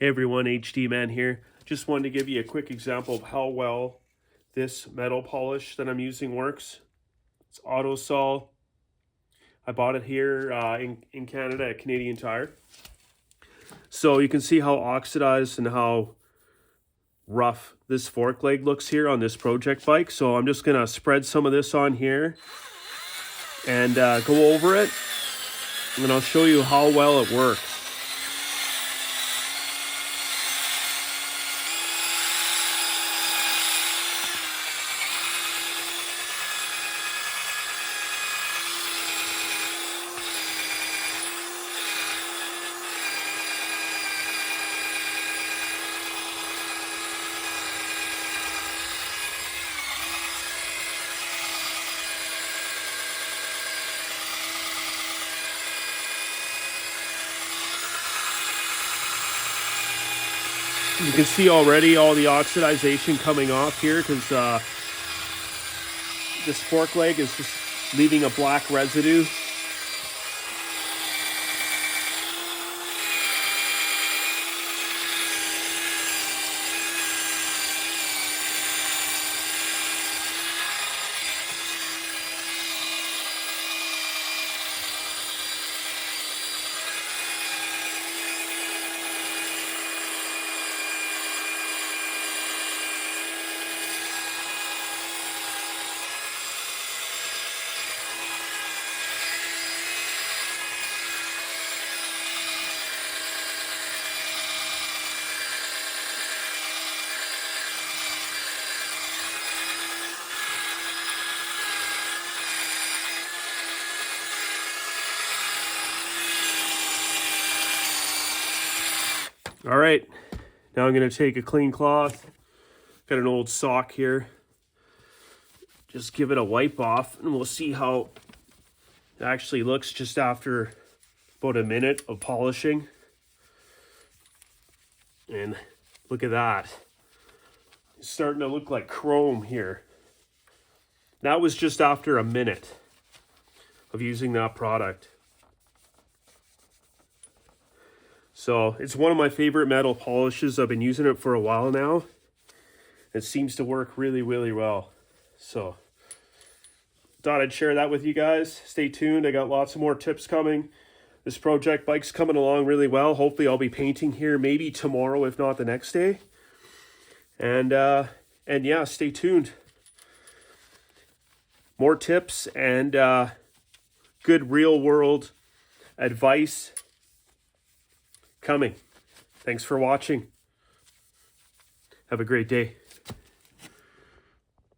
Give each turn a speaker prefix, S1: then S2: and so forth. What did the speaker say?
S1: Hey everyone, HD Man here. Just wanted to give you a quick example of how well this metal polish that I'm using works. It's Autosol. I bought it here in Canada at Canadian Tire. So you can see how oxidized and how rough this fork leg looks here on this project bike. So I'm just gonna spread some of this on here and go over it, and I'll show you how well it works. You can see already all the oxidization coming off here because this fork leg is just leaving a black residue. All right, now I'm going to take a clean cloth. Got an old sock here. Just give it a wipe off, and we'll see how it actually looks just after about a minute of polishing. And look at that. It's starting to look like chrome here. That was just after a minute of using that product. So it's one of my favorite metal polishes. I've been using it for a while now. It seems to work really, really well. So thought I'd share that with you guys. Stay tuned. I got lots of more tips coming. This project bike's coming along really well. Hopefully I'll be painting here maybe tomorrow, if not the next day. And yeah, stay tuned. More tips and good real world advice coming. Thanks for watching. Have a great day.